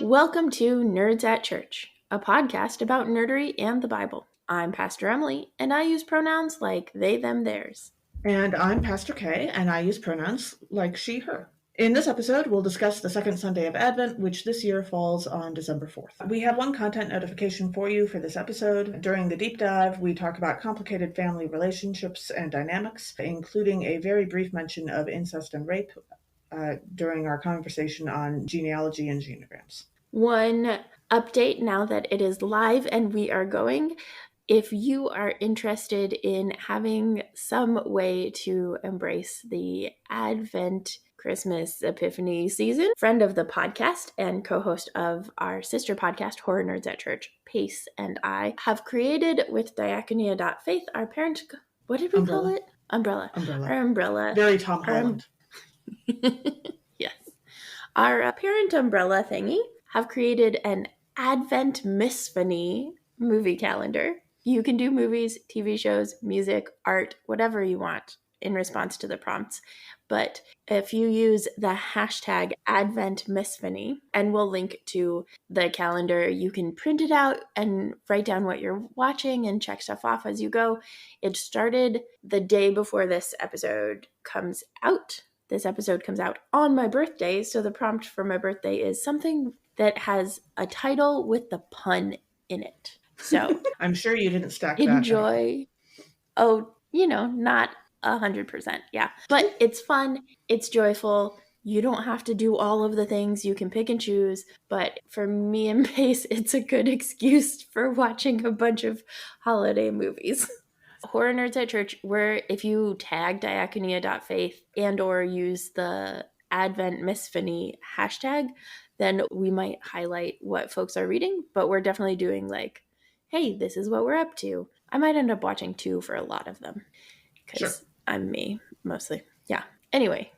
Welcome to Nerds at Church, a podcast about nerdery and the Bible. I'm Pastor Emily, and I use pronouns like they, them, theirs. And I'm Pastor Kay, and I use pronouns like she, her. In this episode, we'll discuss the second Sunday of Advent, which this year falls on December 4th. We have one content notification for you for this episode. During the deep dive, we talk about complicated family relationships and dynamics, including a very brief mention of incest and rape during our conversation on genealogy and genograms. One update now that it is live and we are going. If you are interested in having some way to embrace the Advent, Christmas, Epiphany season, friend of the podcast and co-host of our sister podcast, Horror Nerds at Church, Pace, and I have created with diaconia.faith, our parent, what did we call it? Umbrella. Our umbrella. Very Tom Holland. Yes. Our parent umbrella thingy have created an Advent Misphony movie calendar. You can do movies, TV shows, music, art, whatever you want in response to the prompts. But if you use the hashtag Advent Misphony, and we'll link to the calendar, you can print it out and write down what you're watching and check stuff off as you go. It started the day before this episode comes out. This episode comes out on my birthday, so the prompt for my birthday is something that has a title with the pun in it. So I'm sure you didn't stack that. Enjoy. Oh, not 100%. Yeah. But it's fun. It's joyful. You don't have to do all of the things. You can pick and choose. But for me and Pace, it's a good excuse for watching a bunch of holiday movies. Horror Nerds at Church, where if you tag diaconia.faith and or use the Advent Misphony hashtag, then we might highlight what folks are reading. But we're definitely doing like, hey, this is what we're up to. I might end up watching 2 for a lot of them because I'm me mostly. Yeah. Anyway,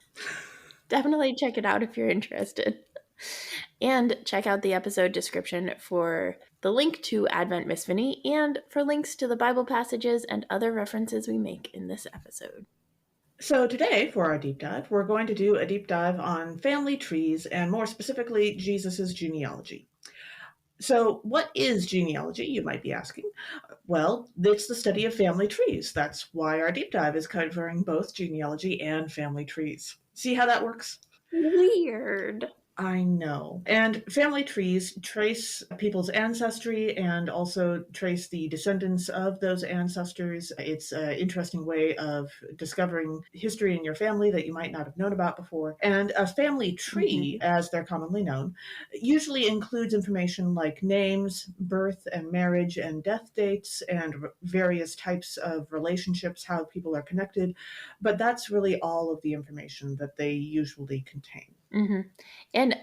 definitely check it out if you're interested. And check out the episode description for the link to Advent Misphony and for links to the Bible passages and other references we make in this episode. So today, for our deep dive, we're going to do a deep dive on family trees and more specifically, Jesus's genealogy. So what is genealogy, you might be asking? Well, it's the study of family trees. That's why our deep dive is covering both genealogy and family trees. See how that works? Weird. I know. And family trees trace people's ancestry and also trace the descendants of those ancestors. It's an interesting way of discovering history in your family that you might not have known about before. And a family tree, as they're commonly known, usually includes information like names, birth and marriage and death dates, and various types of relationships, how people are connected. But that's really all of the information that they usually contain. Mm-hmm. And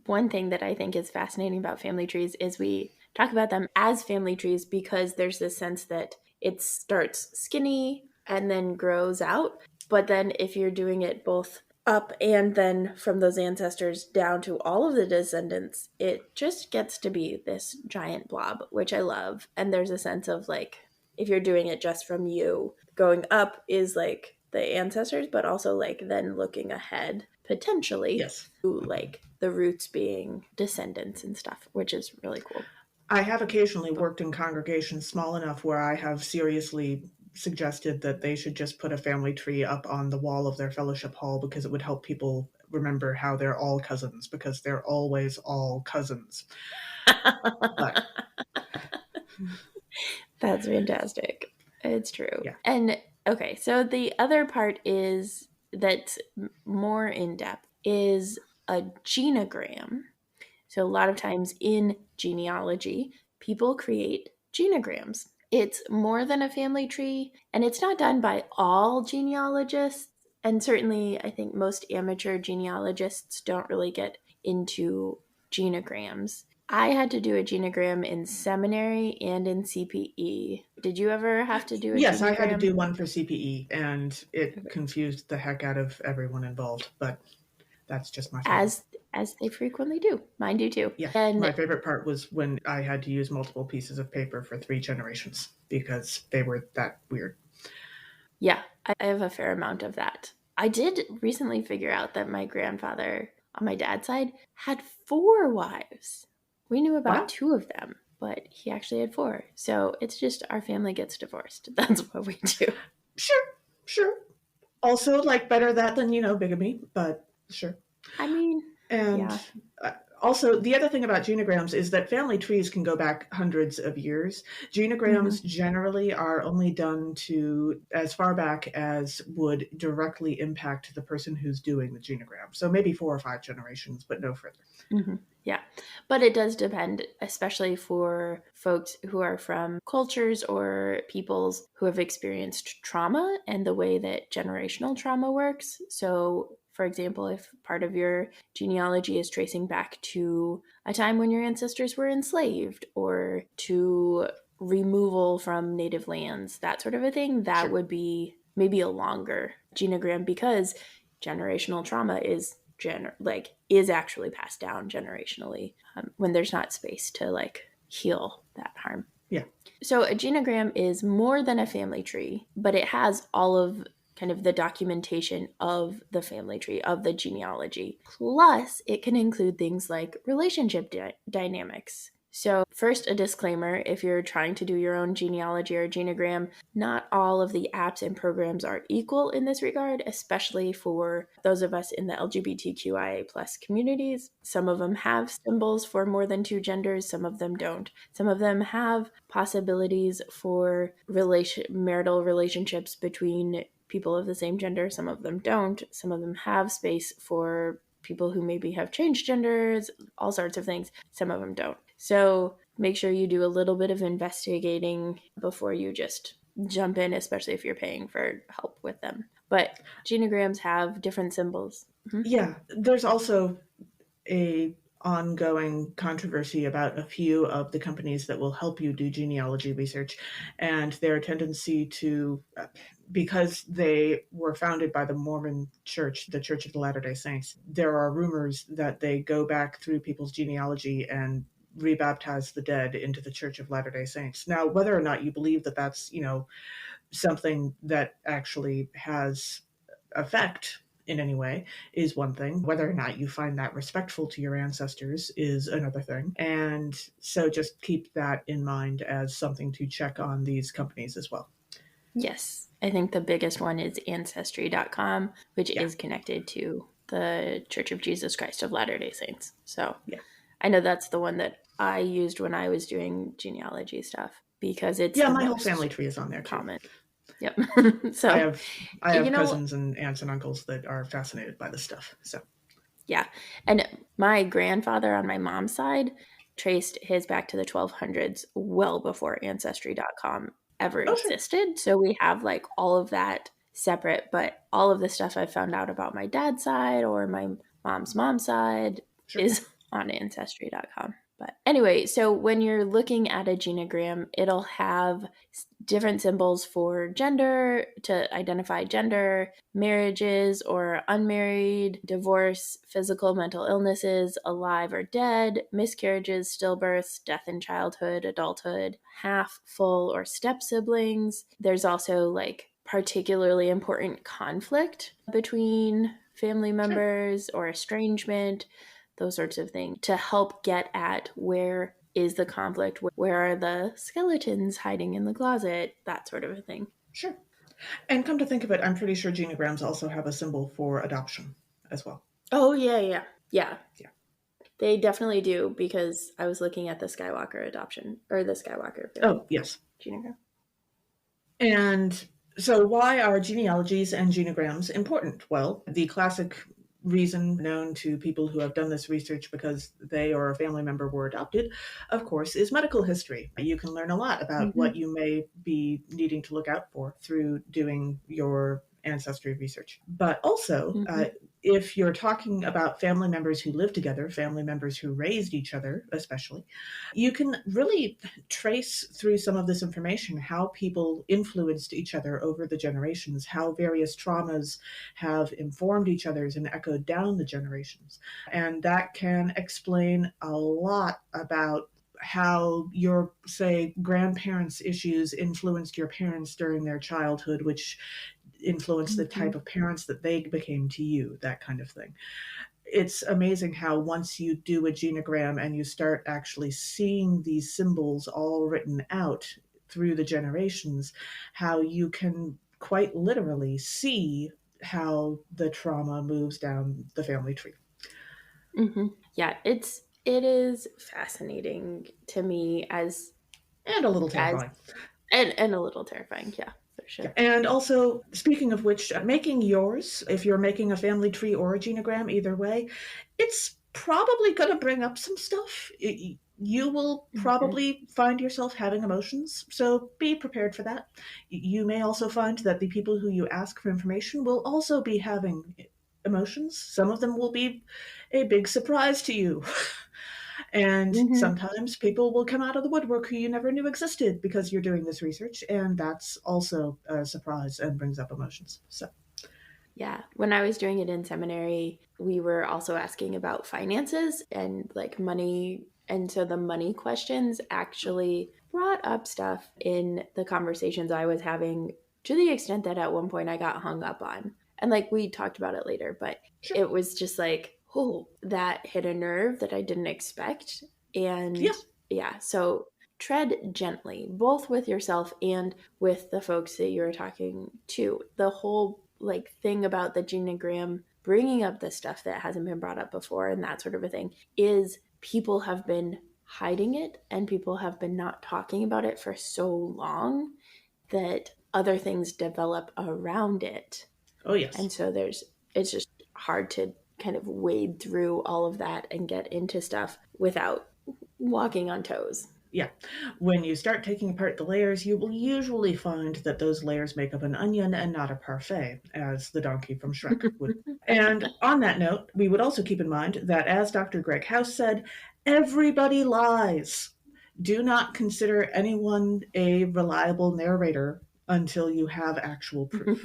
one thing that I think is fascinating about family trees is we talk about them as family trees because there's this sense that it starts skinny and then grows out. But then if you're doing it both up and then from those ancestors down to all of the descendants, it just gets to be this giant blob, which I love. And there's a sense of like, if you're doing it just from you, going up is like the ancestors, but also like then looking ahead potentially to like the roots being descendants and stuff, which is really cool. I have occasionally worked in congregations small enough where I have seriously suggested that they should just put a family tree up on the wall of their fellowship hall because it would help people remember how they're all cousins, because they're always all cousins. But that's fantastic. It's true. Yeah. And okay, so the other part is that's more in depth is a genogram. So a lot of times in genealogy, people create genograms. It's more than a family tree, and it's not done by all genealogists. And certainly, I think most amateur genealogists don't really get into genograms. I had to do a genogram in seminary and in CPE. Did you ever have to do a genogram? Yes, I had to do one for CPE, and it confused the heck out of everyone involved, but that's just my favorite. As they frequently do. Mine do too. Yeah, and my favorite part was when I had to use multiple pieces of paper for 3 generations because they were that weird. Yeah, I have a fair amount of that. I did recently figure out that my grandfather on my dad's side had 4 wives. We knew about Wow. 2 of them, but he actually had 4. So it's just our family gets divorced. That's what we do. Sure, sure. Also, like better that than bigamy, but sure. I mean, And yeah. uh, also, the other thing about genograms is that family trees can go back hundreds of years. Genograms Hmm. generally are only done to as far back as would directly impact the person who's doing the genogram. So maybe 4 or 5 generations, but no further. Hmm. Yeah. But it does depend, especially for folks who are from cultures or peoples who have experienced trauma and the way that generational trauma works. So, for example, if part of your genealogy is tracing back to a time when your ancestors were enslaved or to removal from native lands, that sort of a thing, that Sure. would be maybe a longer genogram because generational trauma is actually passed down generationally when there's not space to like heal that harm. Yeah. So a genogram is more than a family tree, but it has all of kind of the documentation of the family tree, of the genealogy. Plus, it can include things like relationship dynamics. So, first, a disclaimer if you're trying to do your own genealogy or genogram, not all of the apps and programs are equal in this regard, especially for those of us in the LGBTQIA plus communities. Some of them have symbols for more than 2 genders, some of them don't. Some of them have possibilities for marital relationships between people of the same gender, some of them don't. Some of them have space for people who maybe have changed genders, all sorts of things. Some of them don't. So make sure you do a little bit of investigating before you just jump in, especially if you're paying for help with them. But genograms have different symbols. Mhm. Yeah. There's also a ongoing controversy about a few of the companies that will help you do genealogy research and their tendency to because they were founded by the Mormon Church, the Church of the Latter-day Saints. There are rumors that they go back through people's genealogy and rebaptize the dead into the Church of Latter-day Saints. Now, whether or not you believe that that's, something that actually has effect in any way is one thing. Whether or not you find that respectful to your ancestors is another thing. And so just keep that in mind as something to check on these companies as well. Yes. I think the biggest one is ancestry.com, which Yeah. is connected to the Church of Jesus Christ of Latter day Saints. So Yeah. I know that's the one that I used when I was doing genealogy stuff because it's Yeah, the my whole family most tree is on there too. common. Yep. I So, have I you have know, cousins and aunts and uncles that are fascinated by this stuff. So yeah. And my grandfather on my mom's side traced his back to the 1200s well before ancestry.com ever oh sure. existed. So we have like all of that separate, but all of the stuff I found out about my dad's side or my mom's side Sure. is on ancestry.com. But anyway, so when you're looking at a genogram, it'll have different symbols for gender to identify gender, marriages or unmarried, divorce, physical, mental illnesses, alive or dead, miscarriages, stillbirths, death in childhood, adulthood, half, full, or step siblings. There's also like particularly important conflict between family Sure. members or estrangement, those sorts of things to help get at where is the conflict, where are the skeletons hiding in the closet, that sort of a thing. Sure. And come to think of it, I'm pretty sure genograms also have a symbol for adoption as well. Oh, yeah, yeah. Yeah, Yeah. they definitely do because I was looking at the Skywalker adoption or the Skywalker family Oh, yes. genogram. And so, why are genealogies and genograms important? Well, the classic reason known to people who have done this research because they or a family member were adopted, of course, is medical history. You can learn a lot about what Mm-hmm. you may be needing to look out for through doing your ancestry research. But also, Mm-hmm. if you're talking about family members who live together, family members who raised each other, especially, you can really trace through some of this information how people influenced each other over the generations, how various traumas have informed each other's and echoed down the generations. And that can explain a lot about how your, say, grandparents' issues influenced your parents during their childhood, which influence the type Mhm. of parents that they became to you, that kind of thing. It's amazing how once you do a genogram and you start actually seeing these symbols all written out through the generations, how you can quite literally see how the trauma moves down the family tree. Mhm. Yeah, it is fascinating to me And a little as terrifying. and a little terrifying, yeah, for Yeah. sure. And also, speaking of which, making yours, if you're making a family tree or a genogram, either way, it's probably going to bring up some stuff. You will Mhm. probably find yourself having emotions, so be prepared for that. You may also find that the people who you ask for information will also be having emotions. Some of them will be a big surprise to you. And Mhm. sometimes people will come out of the woodwork who you never knew existed because you're doing this research, and that's also a surprise and brings up emotions. So, Yeah, when I was doing it in seminary, we were also asking about finances and like money. And so the money questions actually brought up stuff in the conversations I was having to the extent that at one point I got hung up on. And like we talked about it later, but sure. it was just like, oh, that hit a nerve that I didn't expect. Yeah. And yeah, so tread gently, both with yourself and with the folks that you're talking to. The whole like thing about the genogram bringing up the stuff that hasn't been brought up before and that sort of a thing is people have been hiding it and people have been not talking about it for so long that other things develop around it. Oh, yes. And so it's just hard to kind of wade through all of that and get into stuff without walking on toes. Yeah. When you start taking apart the layers, you will usually find that those layers make up an onion and not a parfait, as the donkey from Shrek would. And on that note, we would also keep in mind that, as Dr. Greg House said, everybody lies. Do not consider anyone a reliable narrator until you have actual proof.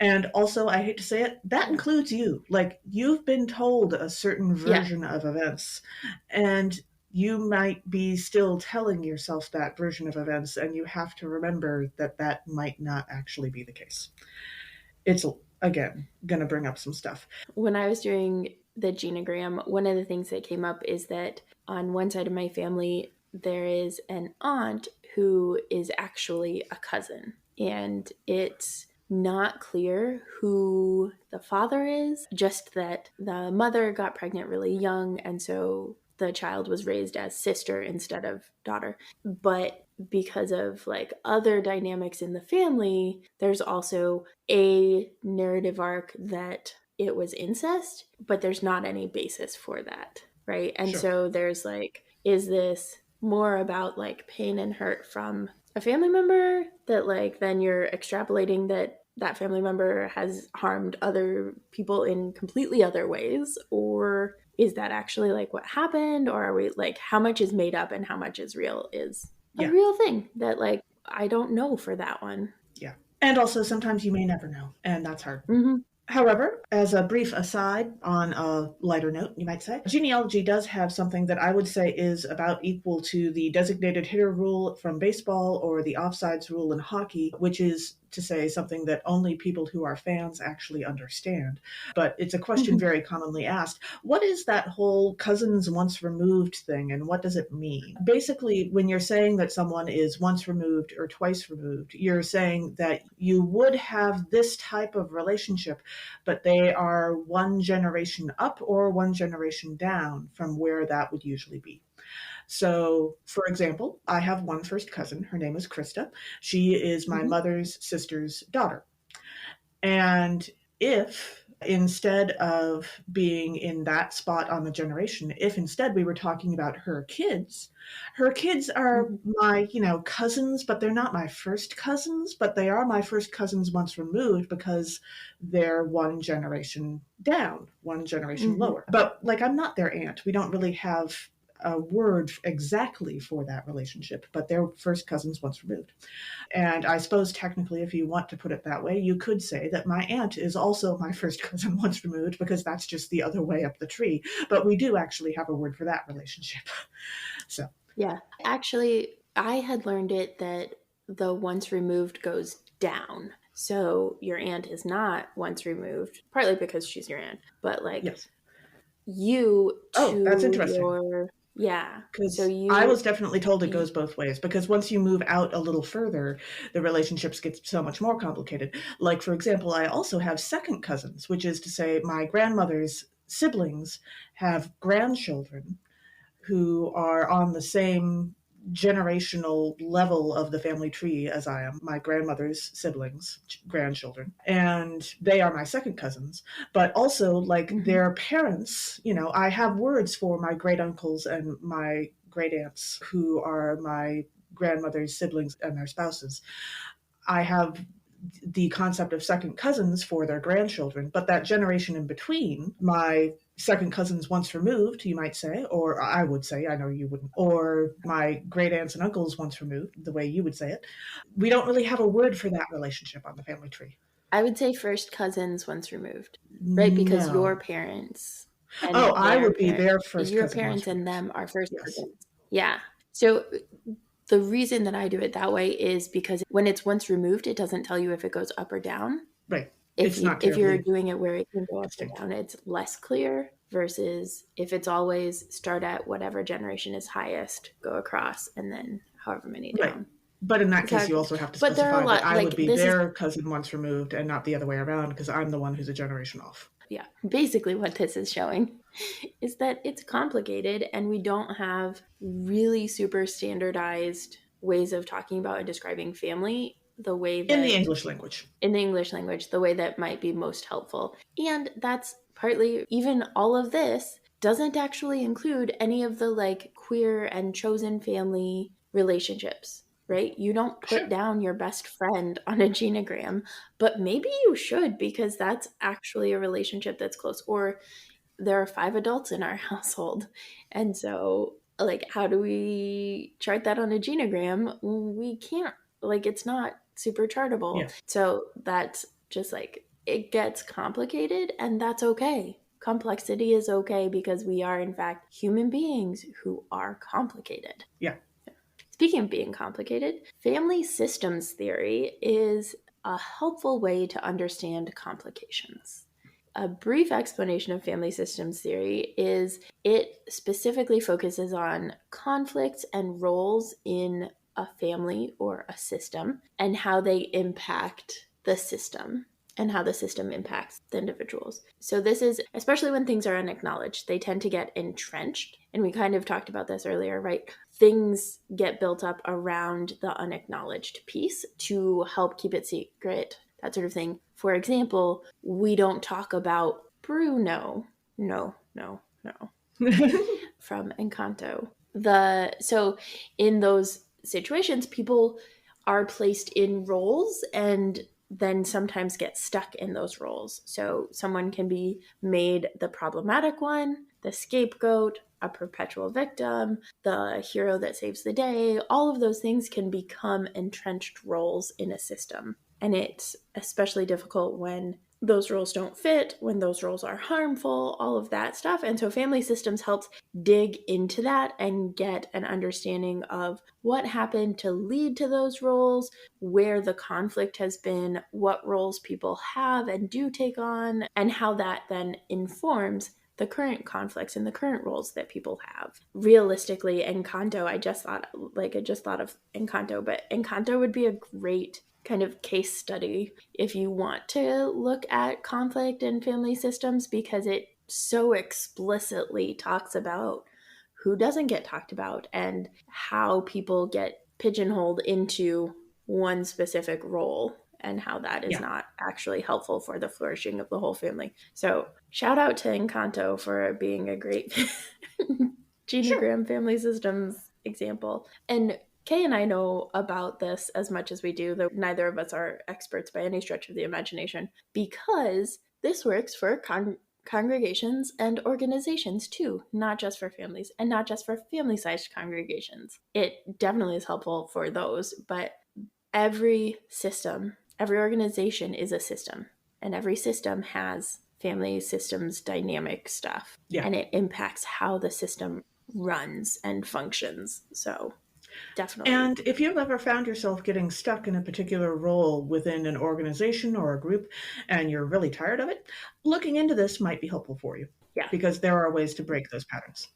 And also, I hate to say it, that Yeah. includes you. Like, you've been told a certain Yeah. version of events, and you might be still telling yourself that version of events, and you have to remember that that might not actually be the case. It's, again, going to bring up some stuff. When I was doing the genogram, one of the things that came up is that on one side of my family, there is an aunt who is actually a cousin. And it's not clear who the father is, just that the mother got pregnant really young. And so the child was raised as sister instead of daughter. But because of like other dynamics in the family, there's also a narrative arc that it was incest, but there's not any basis for that, right? And Sure. so there's like, is this more about like pain and hurt from a family member that like then you're extrapolating that that family member has harmed other people in completely other ways, or is that actually like what happened, or are we like how much is made up and how much is real is a Yeah. real thing that like I don't know for that one. Yeah. And also, sometimes you may never know, and that's hard. Mm-hmm. However, as a brief aside on a lighter note, you might say, genealogy does have something that I would say is about equal to the designated hitter rule from baseball or the offsides rule in hockey, which is to say something that only people who are fans actually understand. But it's a question very commonly asked. What is that whole cousins once removed thing, and what does it mean? Basically, when you're saying that someone is once removed or twice removed, you're saying that you would have this type of relationship, but they are one generation up or one generation down from where that would usually be. So, for example, I have one first cousin. Her name is Krista. She is my Mm-hmm. mother's sister's daughter. And if instead of being in that spot on the generation, if instead we were talking about her kids are Mm-hmm. my, cousins, but they're not my first cousins, but they are my first cousins once removed because they're one generation down, one generation Mm-hmm. lower. But like, I'm not their aunt. We don't really have a word exactly for that relationship, but they're first cousins once removed. And I suppose technically, if you want to put it that way, you could say that my aunt is also my first cousin once removed because that's just the other way up the tree. But we do actually have a word for that relationship. So, Yeah. Actually, I had learned it that the once removed goes down. So your aunt is not once removed, partly because she's your aunt, but like Yes. you Oh, that's to interesting. your, yeah. So Because I you, was definitely told it y- goes both ways. Because once you move out a little further, the relationships get so much more complicated. Like, for example, I also have second cousins, which is to say, my grandmother's siblings have grandchildren who are on the same generational level of the family tree as I am, my grandmother's siblings, grandchildren, and they are my second cousins. But also, like mhm. their parents, I have words for my great uncles and my great aunts who are my grandmother's siblings and their spouses. I have the concept of second cousins for their grandchildren, but that generation in between, my second cousins once removed, you might say, or I would say, I know you wouldn't, or my great aunts and uncles once removed, the way you would say it, we don't really have a word for that relationship on the family tree. I would say first cousins once removed, right? Because your No. parents Oh, and I would be their first your cousin parents once and removed. them are first Yes. cousins. Yeah. So the reason that I do it that way is because when it's once removed, it doesn't tell you if it goes up or down. Right. If It's you not if you're terribly doing it where it can go up or distinct. down, it's less clear versus if it's always start at whatever generation is highest, go across, and then however many Right. down. But in that Is how case, it you goes. also have to But there are a specify that lot I would like be this is their cousin once removed and not the other way around because I'm the one who's a generation off. yeah, basically what this is showing is that it's complicated and we don't have really super standardized ways of talking about and describing family the way In the that English language. in the English language, the way that might be most helpful. And that's partly even all of this doesn't actually include any of the like queer and chosen family relationships, right? You don't put Sure. down your best friend on a genogram, but maybe you should because that's actually a relationship that's close. Or there are 5 adults in our household. And so, like, how do we chart that on a genogram? We can't. Like, it's not super chartable. Yeah. So that's just like, it gets complicated, and that's okay. Complexity is okay because we are, in fact, human beings who are complicated. Yeah. Speaking of being complicated, family systems theory is a helpful way to understand complications. A brief explanation of family systems theory is it specifically focuses on conflicts and roles in a family or a system and how they impact the system and how the system impacts the individuals. So, this is especially when things are unacknowledged, they tend to get entrenched. And we kind of talked about this earlier, right? Things get built up around the unacknowledged piece to help keep it secret, that sort of thing. For example, we don't talk about Bruno. No, no, no. From Encanto. So in those situations, people are placed in roles and then sometimes get stuck in those roles. So someone can be made the problematic one, the scapegoat, a perpetual victim, the hero that saves the day. All of those things can become entrenched roles in a system. And it's especially difficult when those roles don't fit, when those roles are harmful, all of that stuff. And so family systems helps dig into that and get an understanding of what happened to lead to those roles, where the conflict has been, what roles people have and do take on, and how that then informs the current conflicts and the current roles that people have. Realistically, Encanto, I just thought of Encanto, but Encanto would be a great kind of case study if you want to look at conflict and family systems because it so explicitly talks about who doesn't get talked about and how people get pigeonholed into one specific role and how that is Yeah. not actually helpful for the flourishing of the whole family. So, shout out to Encanto for being a great Sure. genogram family systems example. And Kay and I know about this as much as we do, though neither of us are experts by any stretch of the imagination, because this works for congregations and organizations too, not just for families and not just for family sized congregations. It definitely is helpful for those, but every system, every organization is a system, and every system has family systems dynamic stuff, Yeah. and it impacts how the system runs and functions. So, Definitely. And if you've ever found yourself getting stuck in a particular role within an organization or a group and you're really tired of it, looking into this might be helpful for you Yeah. because there are ways to break those patterns.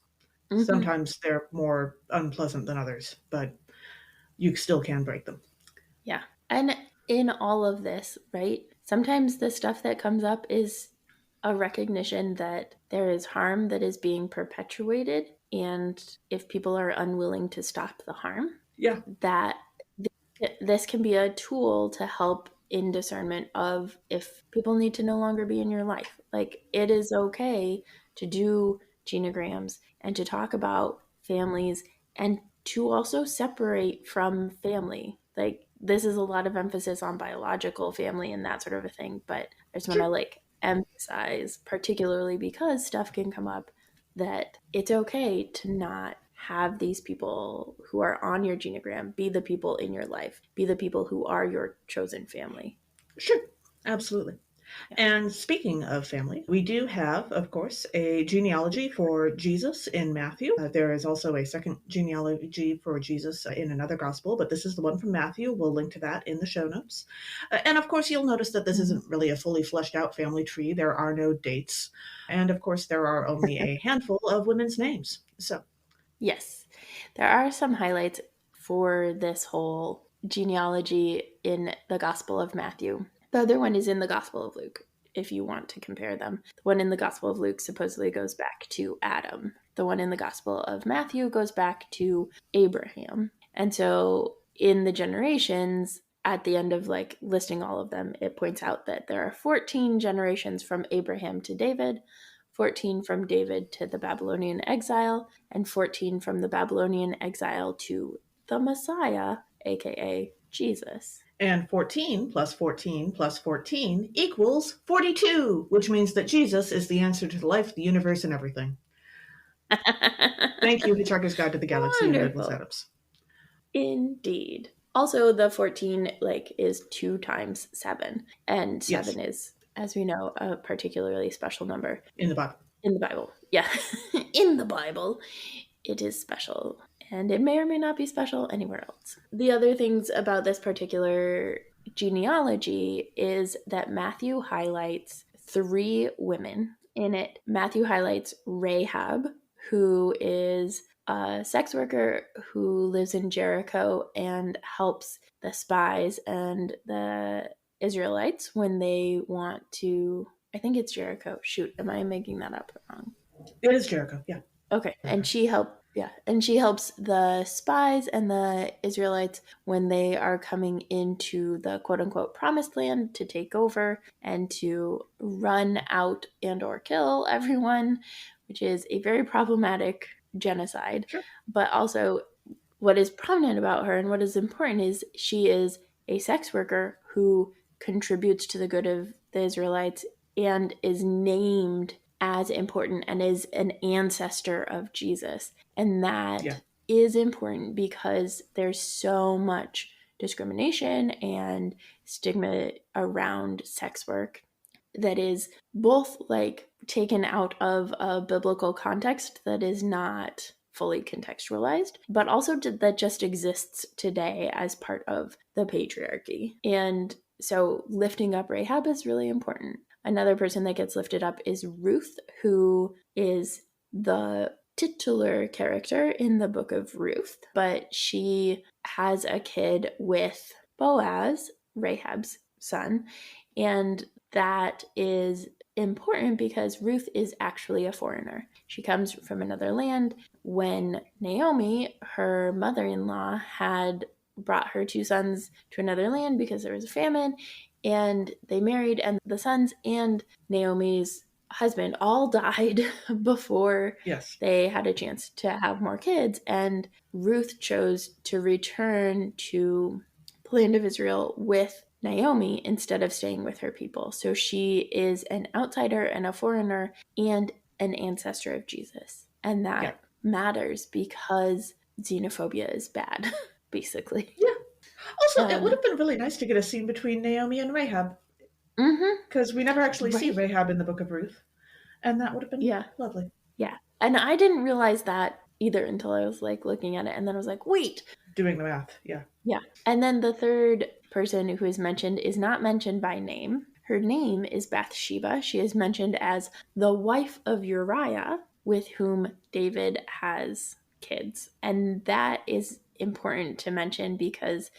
Hmm. Sometimes they're more unpleasant than others, but you still can break them. Yeah. And in all of this, right? Sometimes the stuff that comes up is a recognition that there is harm that is being perpetuated. And if people are unwilling to stop the harm, Yeah, that this can be a tool to help in discernment of if people need to no longer be in your life. Like it is okay to do genograms and to talk about families and to also separate from family. Like this is a lot of emphasis on biological family and that sort of a thing, but I just want sure. to like emphasize, particularly because stuff can come up, that it's okay to not have these people who are on your genogram be the people in your life, be the people who are your chosen family. Sure, absolutely. Yeah. And speaking of family, we do have, of course, a genealogy for Jesus in Matthew. There is also a second genealogy for Jesus in another gospel, but this is the one from Matthew. We'll link to that in the show notes. And of course, you'll notice that this Mhm. isn't really a fully fleshed out family tree. There are no dates. And of course, there are only a handful of women's names. So, Yes, there are some highlights for this whole genealogy in the Gospel of Matthew. The other one is in the Gospel of Luke, if you want to compare them. The one in the Gospel of Luke supposedly goes back to Adam. The one in the Gospel of Matthew goes back to Abraham. And so in the generations, at the end of like listing all of them, it points out that there are 14 generations from Abraham to David, 14 from David to the Babylonian exile, and 14 from the Babylonian exile to the Messiah, aka Jesus. and 14 plus 14 plus 14 equals 42, which means that Jesus is the answer to life, the universe, and everything. Thank you, Hitchhiker's Guide to the Galaxy and Douglas Wonderful. Adams. Indeed. Also, the 14 like is 2 times 7, and Yes, 7 is, as we know, a particularly special number in the Bible. in the Bible. Yeah. In the Bible, it is special, and it may or may not be special anywhere else. The other things about this particular genealogy is that Matthew highlights 3 women in it. Matthew highlights Rahab, who is a sex worker who lives in Jericho and helps the spies and the Israelites when they want to. I think it's Jericho. Shoot, am I making that up wrong? It is Jericho, yeah. Okay, and she helps the spies and the Israelites when they are coming into the quote unquote promised land to take over and to run out and or kill everyone, which is a very problematic genocide. Sure. But also what is prominent about her and what is important is she is a sex worker who contributes to the good of the Israelites and is named as important and is an ancestor of Jesus. And Yeah, that is important because there's so much discrimination and stigma around sex work that is both like taken out of a biblical context that is not fully contextualized, but also that just exists today as part of the patriarchy. And so lifting up Rahab is really important. Another person that gets lifted up is Ruth, who is the titular character in the book of Ruth, but she has a kid with Boaz, Rahab's son, and that is important because Ruth is actually a foreigner. She comes from another land. When Naomi, her mother in law, had brought her 2 sons to another land because there was a famine, and they married, and the sons and Naomi's husband all died before yes. they had a chance to have more kids. And Ruth chose to return to the land of Israel with Naomi instead of staying with her people. So she is an outsider and a foreigner and an ancestor of Jesus. And Yeah. that matters because xenophobia is bad, basically. Yeah. Also, it would Um, have been really nice to get a scene between Naomi and Rahab mm-hmm, because we never actually see right? Rahab in the book of Ruth, and that would have been Yeah, lovely. yeah. And I didn't realize that either until I was like looking at it. And then I was like, wait. doing the math. Yeah. Yeah. And then the third person who is mentioned is not mentioned by name. Her name is Bathsheba. She is mentioned as the wife of Uriah, with whom David has kids. And that is important to mention because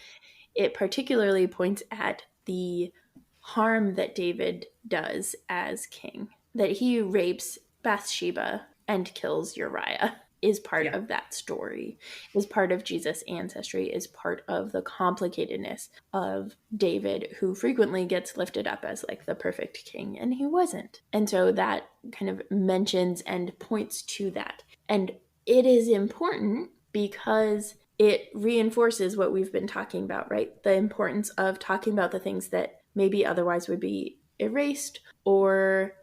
it particularly points at the harm that David does as king. That he rapes Bathsheba and kills Uriah is part Yeah. of that story, is part of Jesus' ancestry, is part of the complicatedness of David, who frequently gets lifted up as like the perfect king, and he wasn't. And so that kind of mentions and points to that. And it is important because it reinforces what we've been talking about, right? The importance of talking about the things that maybe otherwise would be erased or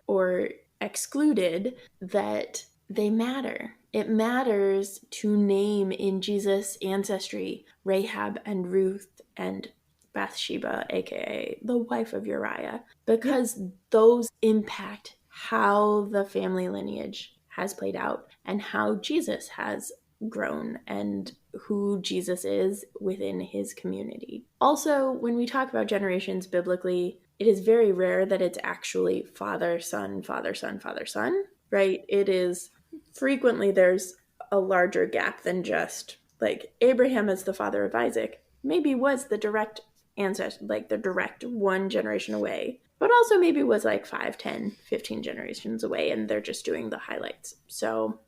excluded, that they matter. It matters to name in Jesus' ancestry Rahab and Ruth and Bathsheba, aka the wife of Uriah, Yeah. because those impact how the family lineage has played out and how Jesus has grown and who Jesus is within his community. Also, when we talk about generations biblically, it is very rare that it's actually father, son, father, son, father, son, right? It is frequently there's a larger gap than just like Abraham as the father of Isaac maybe was the direct ancestor, like the direct one generation away, but also maybe was like 5, 10, 15 generations away, and they're just doing the highlights. So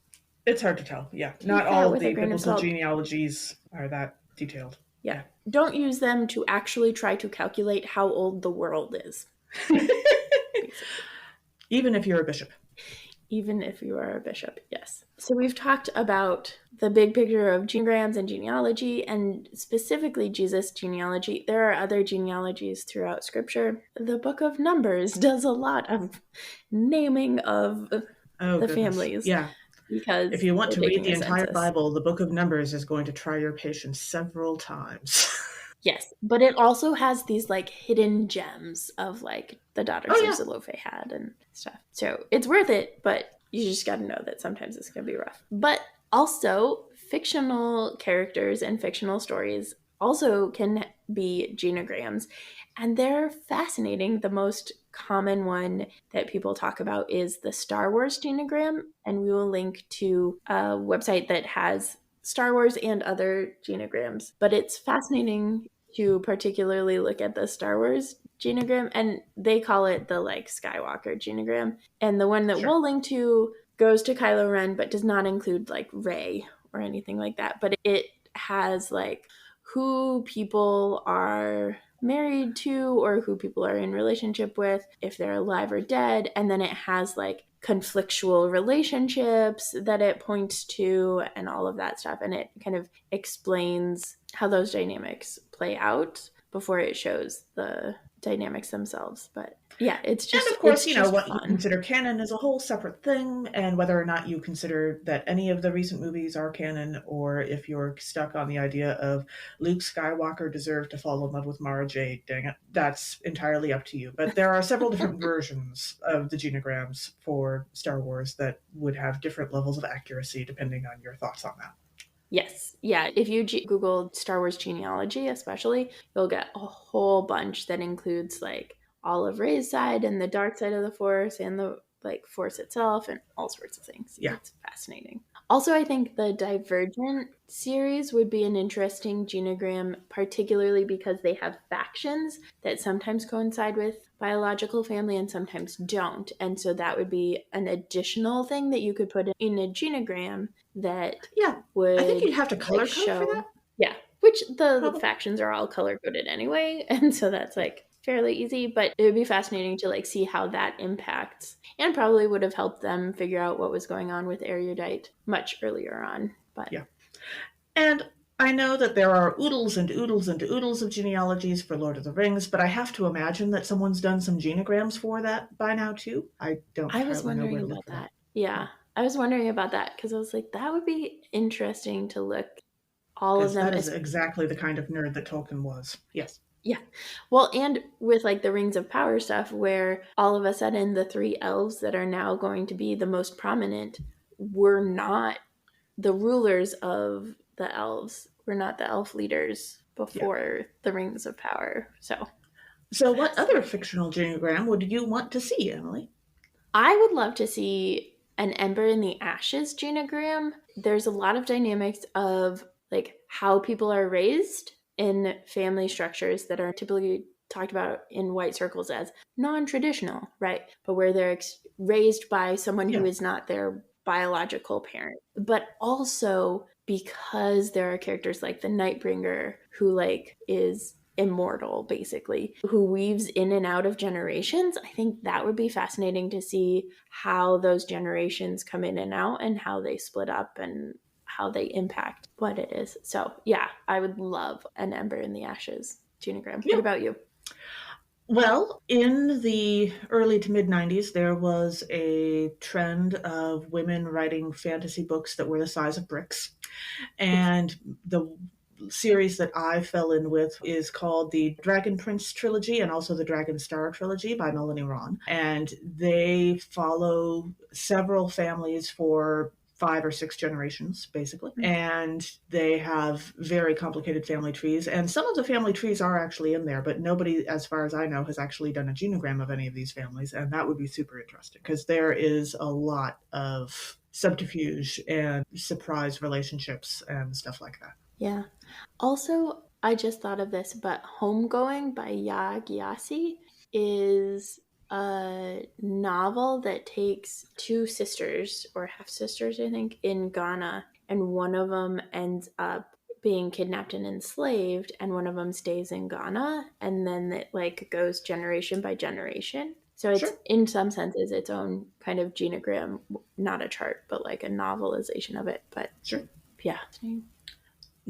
It's hard to tell. Yeah. Not take all that of with a the grain of biblical salt. genealogies are that detailed. Yeah. Yeah. Don't use them to actually try to calculate how old the world is, basically. Even if you're a bishop. Even if you are a bishop, yes. So we've talked about the big picture of genealogy and genealogy, and specifically Jesus' genealogy. There are other genealogies throughout Scripture. The book of Numbers does a lot of naming of Oh, the goodness. families Yeah. If because you want they're to read taking the a entire census. Bible, the book of Numbers is going to try your patience several times. Yes, but it also has these like hidden gems of like the Oh, daughters of yeah. Zelophehad and stuff. So it's worth it, but you just got to know that sometimes it's going to be rough. But also, fictional characters and fictional stories also can be genograms, and they're fascinating. The most common one that people talk about is the Star Wars genogram, and we will link to a website that has Star Wars and other genograms. But it's fascinating to particularly look at the Star Wars genogram, and they call it the like Skywalker genogram. And the one that Sure. we'll link to goes to Kylo Ren, but does not include like Rey or anything like that. But it has like who people are married to or who people are in relationship with, if they're alive or dead, and then it has like conflictual relationships that it points to and all of that stuff, and it kind of explains how those dynamics play out before it shows the dynamics themselves. But yeah, And of course, it's just what you fun. consider canon is a whole separate thing, and whether or not you consider that any of the recent movies are canon, or if you're stuck on the idea of Luke Skywalker deserved to fall in love with Mara Jade, dang it, that's entirely up to you. But there are several different versions of the genograms for Star Wars that would have different levels of accuracy depending on your thoughts on that. Yes. Yeah. If you Google Star Wars genealogy, especially, you'll get a whole bunch that includes like all of Rey's side and the dark side of the Force and the like Force itself and all sorts of things. Yeah. It's fascinating. Also, I think the Divergent series would be an interesting genogram, particularly because they have factions that sometimes coincide with biological family and sometimes don't. And so that would be an additional thing that you could put in a genogram that Yeah. I think would you'd have to like color code for that, show, yeah, which the probably. factions are all color coded anyway, and so that's Yeah. like fairly easy, but it would be fascinating to like see how that impacts, and probably would have helped them figure out what was going on with erudite much earlier on. But Yeah. And I know that there are oodles and oodles and oodles of genealogies for Lord of the Rings, but I have to imagine that someone's done some genograms for that by now too. I don't I was entirely know wondering where to look about for that. that. Yeah, Yeah, I was wondering about that because I was like, that would be interesting to look all of because them that is as. exactly the kind of nerd that Tolkien was. Yes. Yeah. Well, and with like the Rings of Power stuff, where all of a sudden the three elves that are now going to be the most prominent were not the rulers of the elves we're not the elf leaders Yeah. before the Rings of Power. So So, what other fascinating. fictional genogram would you want to see, Emily? I would love to see an Ember in the Ashes genogram. There's a lot of dynamics of like how people are raised in family structures that are typically talked about in white circles as non-traditional, right? But where they're raised by someone who Yeah. is not their biological parent. But also because there are characters like the Nightbringer who like is immortal basically, who weaves in and out of generations. I think that would be fascinating to see how those generations come in and out and how they split up and how they impact what it is. So yeah, I would love an Ember in the Ashes genogram. What Yeah. about you? Well, in the early to mid 90s, there was a trend of women writing fantasy books that were the size of bricks. Oof. And the series that I fell in with is called the Dragon Prince trilogy and also the Dragon Star trilogy by Melanie Ron. And they follow several families for 5 or 6 generations, basically. And they have very complicated family trees. And some of the family trees are actually in there, but nobody, as far as I know, has actually done a genogram of any of these families. And that would be super interesting because there is a lot of subterfuge and surprise relationships and stuff like that. Yeah. Also, I just thought of this, but Homegoing by Ya Gyasi is a novel that takes two sisters or half sisters, I think, in Ghana, and one of them ends up being kidnapped and enslaved, and one of them stays in Ghana, and then it like goes generation by generation. So it's Sure, in some senses its own kind of genogram, not a chart, but like a novelization of it. But sure. yeah.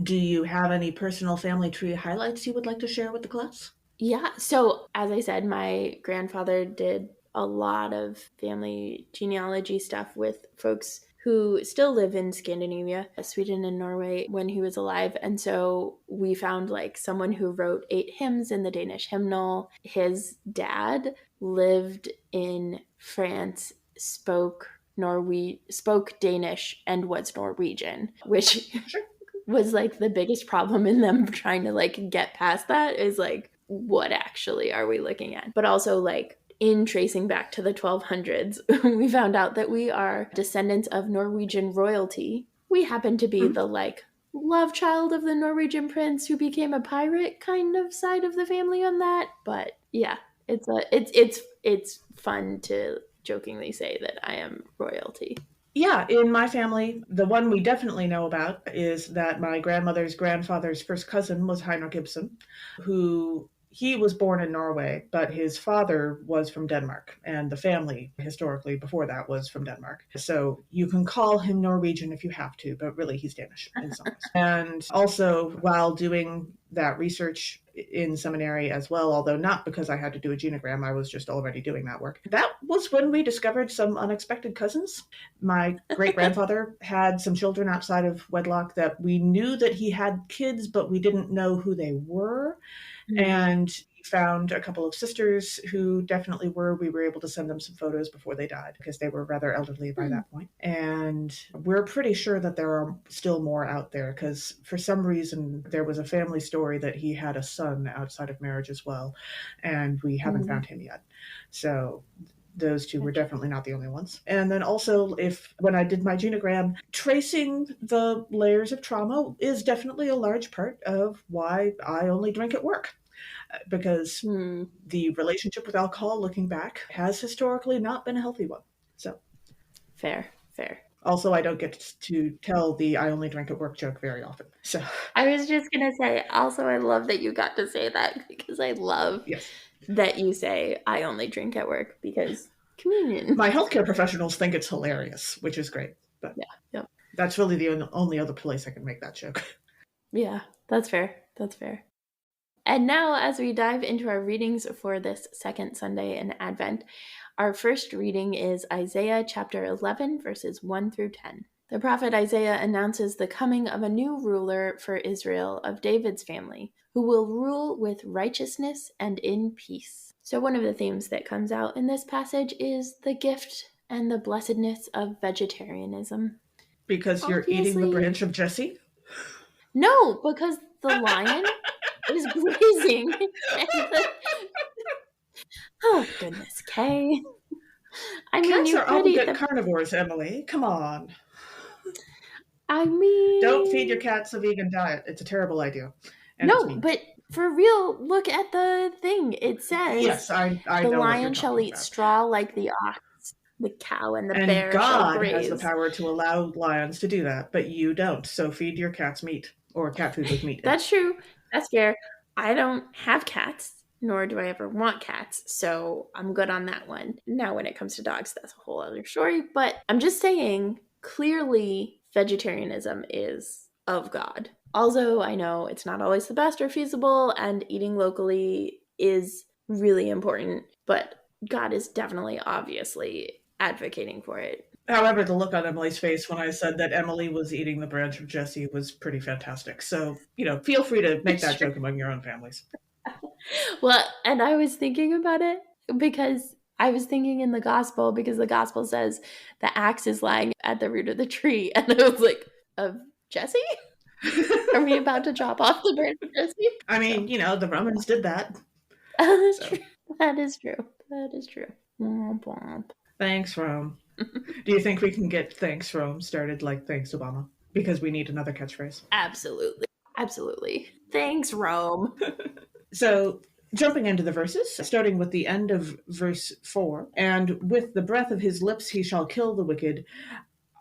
Do you have any personal family tree highlights you would like to share with the class? Yeah. So, as I said, my grandfather did a lot of family genealogy stuff with folks who still live in Scandinavia, Sweden and Norway when he was alive. And so we found like someone who wrote 8 hymns in the Danish hymnal. His dad lived in France, spoke Danish and was Norwegian, which Sure. was like the biggest problem in them trying to like get past that is like what actually are we looking at, but also like in tracing back to the 1200s we found out that we are descendants of Norwegian royalty. We happen to be Mhm. the like love child of the Norwegian prince who became a pirate kind of side of the family on that. But yeah, it's fun to jokingly say that I am royalty. Yeah, in my family, the one we definitely know about is that my grandmother's grandfather's first cousin was Heinrich Ibsen, who he was born in Norway, but his father was from Denmark, and the family historically before that was from Denmark. So you can call him Norwegian if you have to, but really he's Danish in some ways. And also, while doing that research in seminary as well, although not because I had to do a genogram, I was just already doing that work. That was when we discovered some unexpected cousins. My great grandfather had some children outside of wedlock that we knew that he had kids, but we didn't know who they were. Mm. And he found a couple of sisters who definitely were. We were able to send them some photos before they died because they were rather elderly by Mm. that point. And we're pretty sure that there are still more out there because for some reason there was a family story that he had a son outside of marriage as well. And we haven't Mm. found him yet. So those two were Gotcha. definitely not the only ones. And then also, if when I did my genogram, tracing the layers of trauma is definitely a large part of why I only drink at work. Because Hmm. the relationship with alcohol, looking back, has historically not been a healthy one. So, Fair, fair. also, I don't get to tell the I only drink at work joke very often. So, I was just gonna say, also, I love that you got to say that because I love yes. that you say I only drink at work because communion. My healthcare professionals think it's hilarious, which is great. But Yeah, yep, that's really the only other place I can make that joke. yeah. That's fair. That's fair. And now, as we dive into our readings for this second Sunday in Advent, our first reading is Isaiah chapter 11, verses 1 through 10. The prophet Isaiah announces the coming of a new ruler for Israel of David's family, who will rule with righteousness and in peace. So, one of the themes that comes out in this passage is the gift and the blessedness of vegetarianism. Because you're eating the Obviously, branch of Jesse? No, because the lion is grazing. And oh, goodness, Kay. I mean, Cats you are could eat obligate the. carnivores, Emily. Come on. I Don't feed your mean, cats a vegan diet. It's a terrible idea. And it's no, mean. but for real, look at the thing. It says, Yes, I the know what you're lion shall talking eat about. straw like the ox, the cow and the And bear shall God has the graze. power to allow lions to do that, but you don't. So feed your cats meat or cat food with meat in it. That's true. That's fair. I don't have cats, nor do I ever want cats, so I'm good on that one. Now, when it comes to dogs, that's a whole other story. But I'm just saying, clearly, vegetarianism is of God. Although I know it's not always the best or feasible, and eating locally is really important, but God is definitely, obviously advocating for it. However, the look on Emily's face when I said that Emily was eating the branch of Jesse was pretty fantastic. So, feel free to make It's that true. joke among your own families. Well, and I was thinking about it because I was thinking in the gospel, because the gospel says the axe is lying at the root of the tree. And I was like, of Jesse? Are we about to chop off the branch of Jesse? I So mean, the Romans did that. that's So, true. That is true. That is true. Womp womp. thanks, Rome. Do you think we can get thanks, Rome started like thanks, Obama? Because we need another catchphrase. Absolutely. Absolutely. Thanks, Rome. So, jumping into the verses, starting with the end of verse 4, and with the breath of his lips he shall kill the wicked.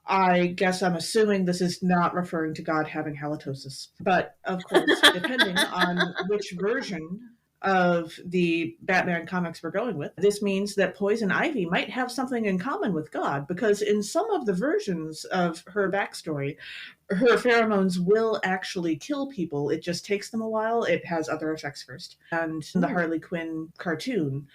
I guess I'm assuming this is not referring to God having halitosis. But of course, depending on which version of the Batman comics we're going with, this means that Poison Ivy might have something in common with God, because in some of the versions of her backstory, her pheromones will actually kill people. It just takes them a while. It has other effects first. And in the Harley Quinn cartoon,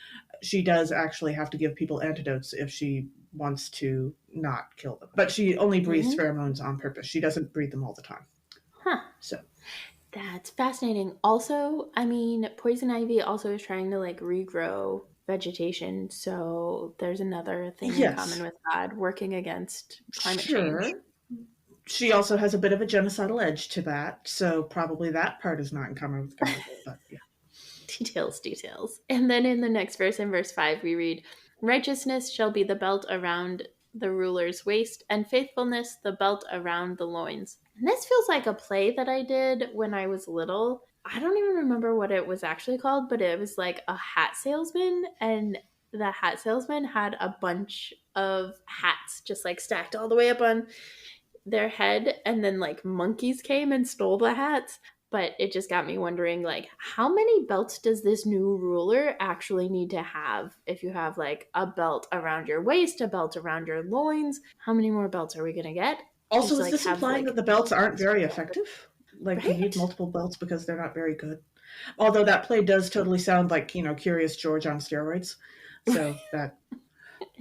she does actually have to give people antidotes if she wants to not kill them. But she only breathes pheromones on purpose. She doesn't breathe them all the time. Huh. So That's fascinating. Also, I mean, poison ivy also is trying to like regrow vegetation. So there's another thing in common yes, with God working against climate change. sure. She also has a bit of a genocidal edge to that, so probably that part is not in common with God. But yeah. Details, details. And then in the next verse, in verse 5, we read, righteousness shall be the belt around the ruler's waist, and faithfulness the belt around the loins. And this feels like a play that I did when I was little. I don't even remember what it was actually called, but it was like a hat salesman, and the hat salesman had a bunch of hats just like stacked all the way up on their head, and then like monkeys came and stole the hats. But it just got me wondering, like, how many belts does this new ruler actually need to have? If you have like a belt around your waist, a belt around your loins, how many more belts are we gonna get? Also, Just is like this have implying that like the belts aren't very effective? Like you need right? multiple belts because they're not very good. Although that play does totally sound like, Curious George on steroids. So that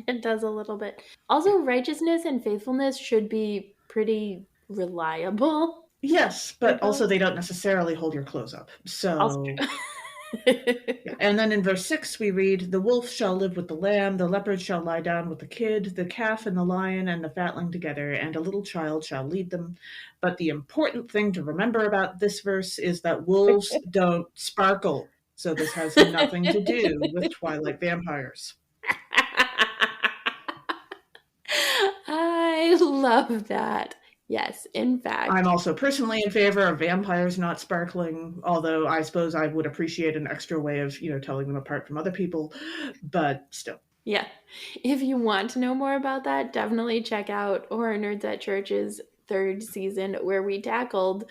It does a little bit. Also, righteousness and faithfulness should be pretty reliable. yes, They're but both also they don't necessarily hold your clothes up. also So true. yeah. And then in verse 6, we read, the wolf shall live with the lamb, the leopard shall lie down with the kid, the calf and the lion and the fatling together, and a little child shall lead them. But the important thing to remember about this verse is that wolves don't sparkle. So this has nothing to do with Twilight vampires. I love that. Yes, in I'm fact. also personally in favor of vampires not sparkling, although I suppose I would appreciate an extra way of, telling them apart from other people, but still. Yeah. If you want to know more about that, definitely check out Horror Nerds at Church's third season, where we tackled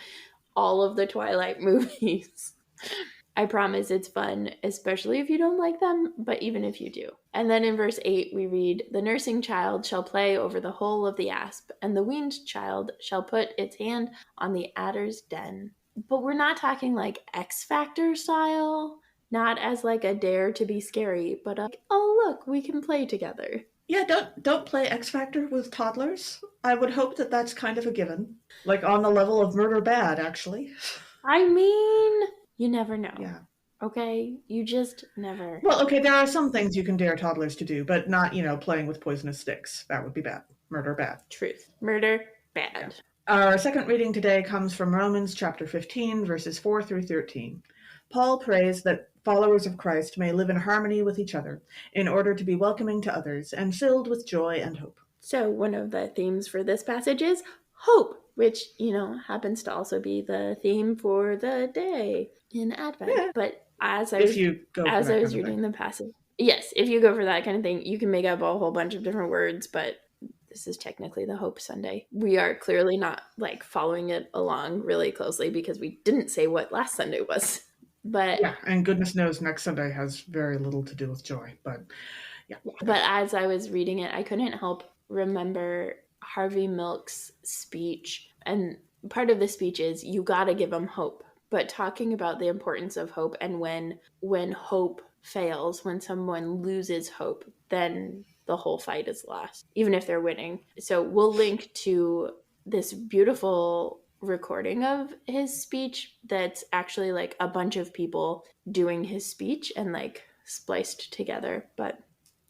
all of the Twilight movies. I promise it's fun, especially if you don't like them, but even if you do. And then in verse 8, we read, the nursing child shall play over the hole of the asp, and the weaned child shall put its hand on the adder's den. But we're not talking like X Factor style, not as like a dare to be scary, but like, oh, look, we can play together. Yeah, don't play X Factor with toddlers. I would hope that that's kind of a given, like on the level of Murder Bad, actually. I mean, you never know. Yeah. Okay? You just never Well, okay, know. there are some things you can dare toddlers to do, but not, playing with poisonous sticks. That would be bad. Murder bad. Truth. Murder, Yeah. bad. Our second reading today comes from Romans chapter 15, verses 4 through 13. Paul prays that followers of Christ may live in harmony with each other in order to be welcoming to others and filled with joy and hope. So, one of the themes for this passage is hope, which, happens to also be the theme for the day in Advent. Yeah, But if you go for as I that kind was of thing. reading the passage, yes, if you go for that kind of thing, you can make up a whole bunch of different words, but this is technically the Hope Sunday. We are clearly not like following it along really closely because we didn't say what last Sunday was. But Yeah, and goodness knows next Sunday has very little to do with joy, but yeah. but as I was reading it, I couldn't help remember Harvey Milk's speech. And part of the speech is you got to give them hope. But talking about the importance of hope and when hope fails, when someone loses hope, then the whole fight is lost, even if they're winning. So we'll link to this beautiful recording of his speech that's actually like a bunch of people doing his speech and like spliced together. But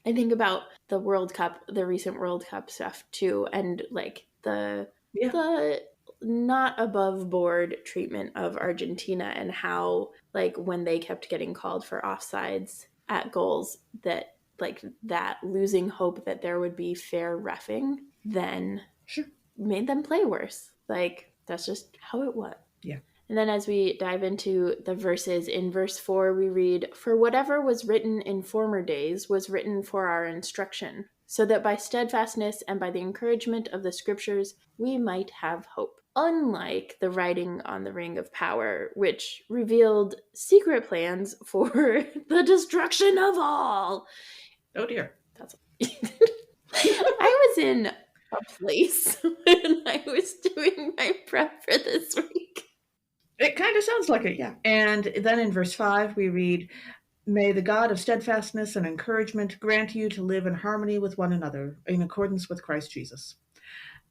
I think about the World Cup, the recent World Cup stuff too, and like Yeah, the not above board treatment of Argentina and how like when they kept getting called for offsides at goals that like that losing hope that there would be fair reffing then sure. made them play worse. Like that's just how it was. Yeah. And then as we dive into the verses, in verse 4, we read, "For whatever was written in former days was written for our instruction, so that by steadfastness and by the encouragement of the scriptures we might have hope." Unlike the writing on the Ring of Power, which revealed secret plans for the destruction of all. Oh dear. That's I was in a place when I was doing my prep for this week. It kind of sounds like it, yeah. And then in verse 5, we read, May the God of steadfastness and encouragement grant you to live in harmony with one another in accordance with Christ Jesus.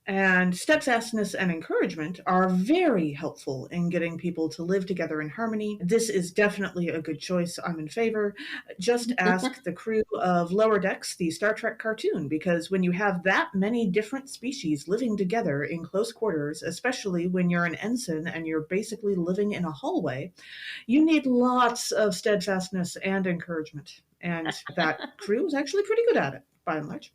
And steadfastness and encouragement are very helpful in getting people to live together in harmony. This is definitely a good choice. I'm in favor. Just ask the crew of Lower Decks, the Star Trek cartoon, because when you have that many different species living together in close quarters, especially when you're an ensign and you're basically living in a hallway, you need lots of steadfastness and encouragement. And that crew is actually pretty good at it, by and large.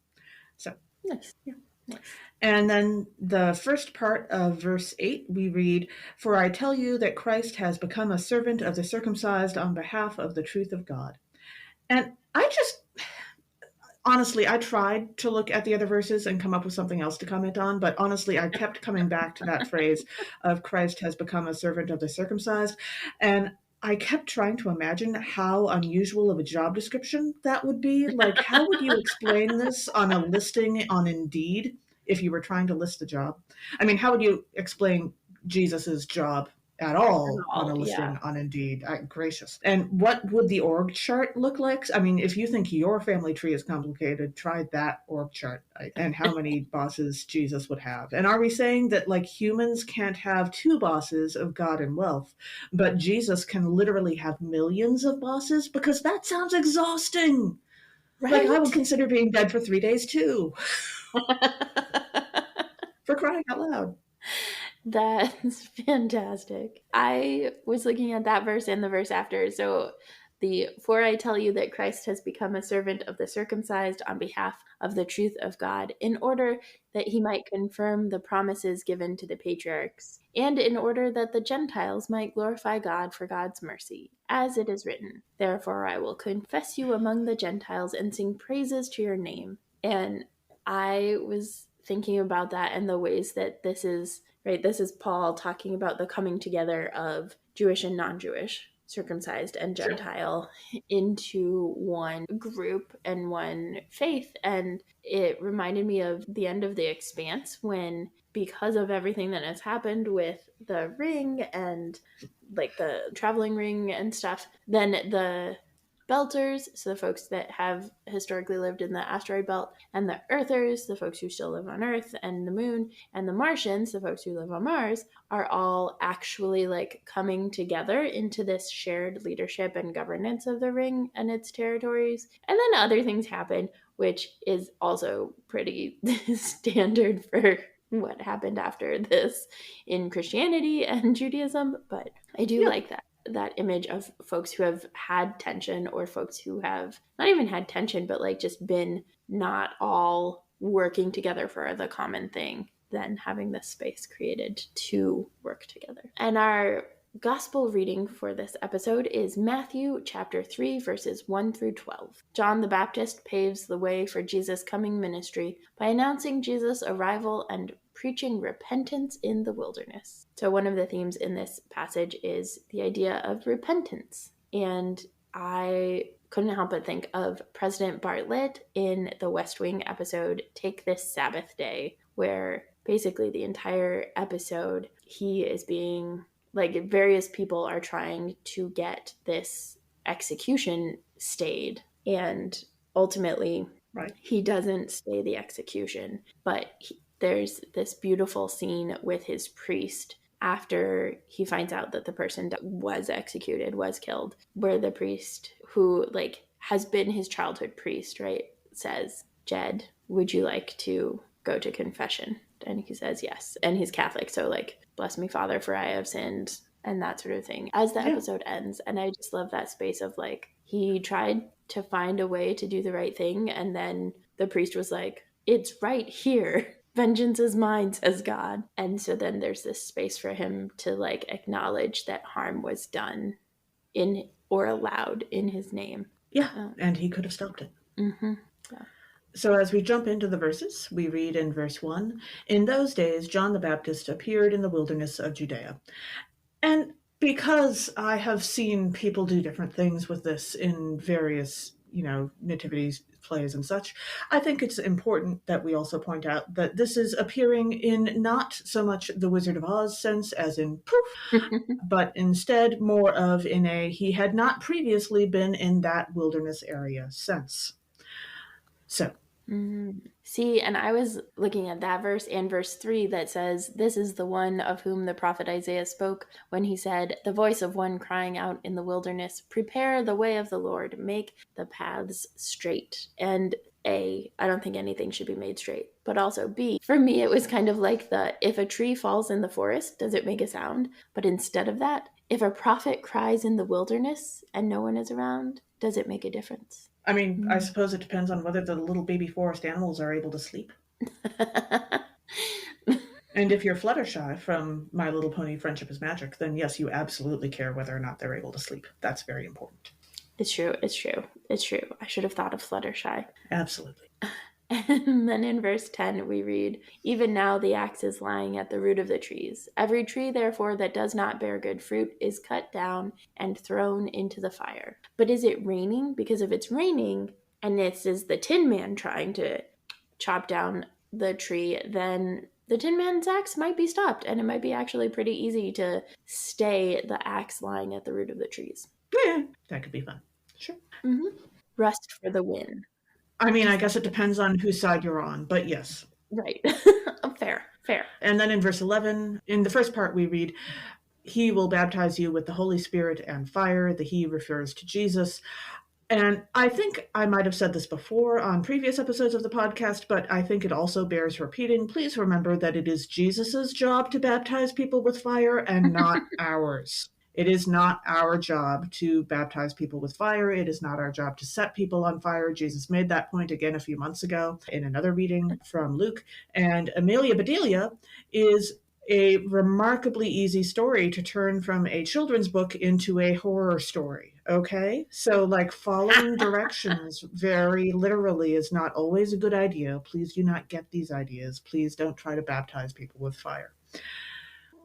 So, Nice. yeah. Nice. And then the first part of verse 8, we read, For I tell you that Christ has become a servant of the circumcised on behalf of the truth of God. And honestly, I tried to look at the other verses and come up with something else to comment on, but honestly, I kept coming back to that phrase of Christ has become a servant of the circumcised. And I kept trying to imagine how unusual of a job description that would be. Like, how would you explain this on a listing on Indeed if you were trying to list a job? I mean, how would you explain Jesus's job at all on a Yeah. listing on Indeed? Gracious. And what would the org chart look like? I mean, if you think your family tree is complicated, try that org chart and how many bosses Jesus would have. And are we saying that like humans can't have two bosses of God and wealth, but Jesus can literally have millions of bosses? Because that sounds exhausting. Like I would Right? consider being dead for 3 days too, for crying out loud. That's fantastic. I was looking at that verse and the verse after. So, for I tell you that Christ has become a servant of the circumcised on behalf of the truth of God, in order that he might confirm the promises given to the patriarchs, and in order that the Gentiles might glorify God for God's mercy. As it is written, Therefore I will confess you among the Gentiles and sing praises to your name. And I was thinking about that and the ways that this is right. This is Paul talking about the coming together of Jewish and non-Jewish, circumcised and Sure. Gentile, into one group and one faith. And it reminded me of the end of The Expanse when, because of everything that has happened with the ring and like the traveling ring and stuff, then the Belters, so the folks that have historically lived in the asteroid belt, and the Earthers, the folks who still live on Earth and the moon, and the Martians, the folks who live on Mars, are all actually like coming together into this shared leadership and governance of the ring and its territories. And then other things happen, which is also pretty standard for what happened after this in Christianity and Judaism, but I do Yeah, like that image of folks who have had tension, or folks who have not even had tension but like just been not all working together for the common thing, then having this space created to work together. And our gospel reading for this episode is Matthew chapter 3, verses 1 through 12. John the Baptist paves the way for Jesus' coming ministry by announcing Jesus' arrival and preaching repentance in the wilderness. So, one of the themes in this passage is the idea of repentance. And I couldn't help but think of President Bartlett in the West Wing episode Take This Sabbath Day, where basically the entire episode he is being like, various people are trying to get this execution stayed, and ultimately right. he doesn't stay the execution, but there's this beautiful scene with his priest after he finds out that the person that was executed was killed, where the priest, who like has been his childhood priest, right, says, Jed, would you like to go to confession? And he says yes. And he's Catholic, so like, bless me, Father, for I have sinned, and that sort of thing, as the Yeah, episode ends. And I just love that space of like, he tried to find a way to do the right thing, and then the priest was like, it's right here. Vengeance is mine, says God. And so then there's this space for him to like acknowledge that harm was done in or allowed in his name. yeah, and he could have stopped it. Mm-hmm. Yeah. So, as we jump into the verses, we read in verse 1, in those days John the Baptist appeared in the wilderness of Judea. And because I have seen people do different things with this in various, nativity plays and such, I think it's important that we also point out that this is appearing in not so much the Wizard of Oz sense as in poof, but instead more of in a he had not previously been in that wilderness area sense. So, See, and I was looking at that verse and verse 3 that says, this is the one of whom the prophet Isaiah spoke when he said, the voice of one crying out in the wilderness, prepare the way of the Lord, make the paths straight. And A, I don't think anything should be made straight. But also B, for me, it was kind of like the, if a tree falls in the forest, does it make a sound? But instead of that, if a prophet cries in the wilderness and no one is around, does it make a difference? I mean, I suppose it depends on whether the little baby forest animals are able to sleep. And if you're Fluttershy from My Little Pony Friendship is Magic, then yes, you absolutely care whether or not they're able to sleep. That's very important. It's true. It's true. It's true. I should have thought of Fluttershy. Absolutely. And then in verse 10, we read, even now the axe is lying at the root of the trees. Every tree, therefore, that does not bear good fruit is cut down and thrown into the fire. But is it raining? Because if it's raining, and this is the Tin Man trying to chop down the tree, then the Tin Man's axe might be stopped, and it might be actually pretty easy to stay the axe lying at the root of the trees. Yeah, that could be fun. Sure. Mm-hmm. Rest for the win. I mean, I guess it depends on whose side you're on, but yes. Right. Fair, fair. And then in verse 11, in the first part, we read, he will baptize you with the Holy Spirit and fire. The he refers to Jesus. And I think I might have said this before on previous episodes of the podcast, but I think it also bears repeating. Please remember that it is Jesus's job to baptize people with fire and not ours. It is not our job to baptize people with fire. It is not our job to set people on fire. Jesus made that point again a few months ago in another reading from Luke. And Amelia Bedelia is a remarkably easy story to turn from a children's book into a horror story. Okay? So, like, following directions very literally is not always a good idea. Please do not get these ideas. Please don't try to baptize people with fire.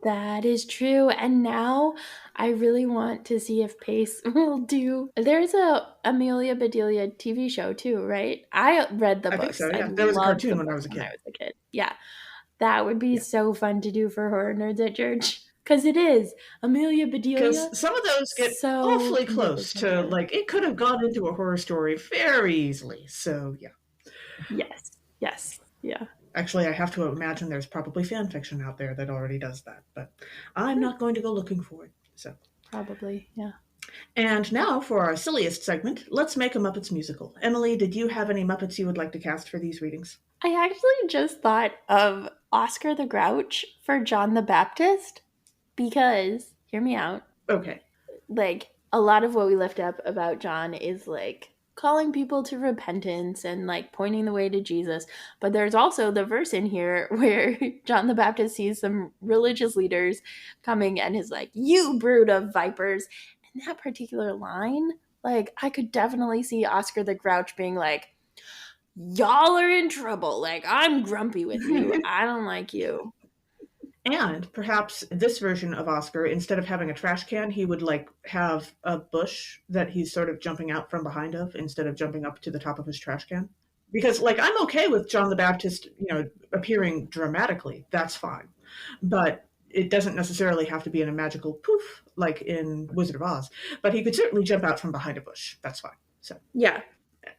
That is true. And now I really want to see if Pace will do. There's a Amelia Bedelia TV show too, right? I read the I think books. so, I yeah. There was a loved the cartoon when I books was a when I kid. was a kid. Yeah. That would be Yeah. so fun to do for Horror Nerds at Church. Because it is. Amelia Bedelia. Because some of those get so awfully close to, like, it could have gone into a horror story very easily. So, yeah. Yes. Yes. Yeah. Actually, I have to imagine there's probably fan fiction out there that already does that, but I'm not going to go looking for it. So Probably. Yeah. And now for our silliest segment, let's make a Muppets musical. Emily, did you have any Muppets you would like to cast for these readings? I actually just thought of Oscar the Grouch for John the Baptist because, hear me out, Okay. like a lot of what we lift up about John is like calling people to repentance and like pointing the way to Jesus. But there's also the verse in here where John the Baptist sees some religious leaders coming and is like, "You brood of vipers." And that particular line, like I could definitely see Oscar the Grouch being like, "Y'all are in trouble. Like I'm grumpy with you. I don't like you." And perhaps this version of Oscar, instead of having a trash can, he would like have a bush that he's sort of jumping out from behind of instead of jumping up to the top of his trash can. Because like I'm okay with John the Baptist, appearing dramatically. That's fine. But it doesn't necessarily have to be in a magical poof like in Wizard of Oz. But he could certainly jump out from behind a bush. That's fine. So Yeah.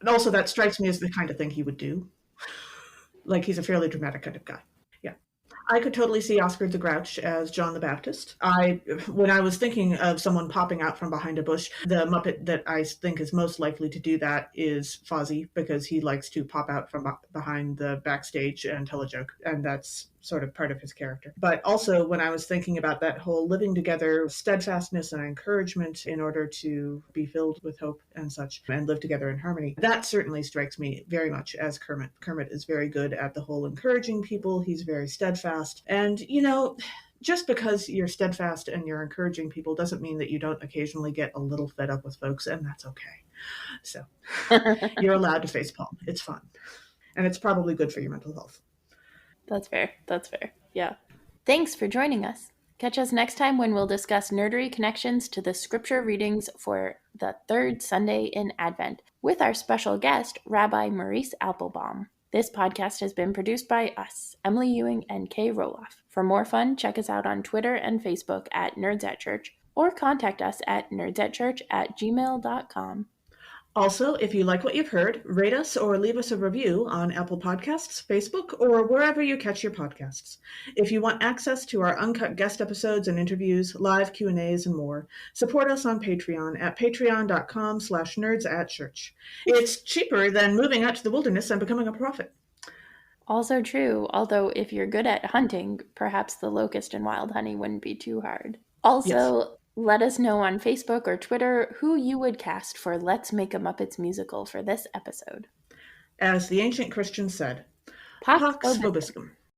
and also that strikes me as the kind of thing he would do. Like he's a fairly dramatic kind of guy. Yeah. I could totally see Oscar the Grouch as John the Baptist. When I was thinking of someone popping out from behind a bush, the Muppet that I think is most likely to do that is Fozzie, because he likes to pop out from behind the backstage and tell a joke, and that's sort of part of his character. But also, when I was thinking about that whole living together, steadfastness and encouragement in order to be filled with hope and such, and live together in harmony, that certainly strikes me very much as Kermit. Kermit is very good at the whole encouraging people. He's very steadfast. And, just because you're steadfast and you're encouraging people doesn't mean that you don't occasionally get a little fed up with folks, and that's okay. So you're allowed to facepalm. It's fun. And it's probably good for your mental health. That's fair. That's fair. Yeah. Thanks for joining us. Catch us next time when we'll discuss nerdery connections to the scripture readings for the third Sunday in Advent with our special guest, Rabbi Maurice Applebaum. This podcast has been produced by us, Emily Ewing and Kay Rohloff. For more fun, check us out on Twitter and Facebook at Nerds at Church or contact us at nerdsatchurch@gmail.com. Also, if you like what you've heard, rate us or leave us a review on Apple Podcasts, Facebook, or wherever you catch your podcasts. If you want access to our uncut guest episodes and interviews, live Q&As, and more, support us on Patreon at patreon.com/nerdsatchurch. It's cheaper than moving out to the wilderness and becoming a prophet. Also true, although if you're good at hunting, perhaps the locust and wild honey wouldn't be too hard. Yes. Also, let us know on Facebook or Twitter who you would cast for Let's Make a Muppets musical for this episode. As the ancient Christians said, Pax Pax Vobiscum. Vobiscum.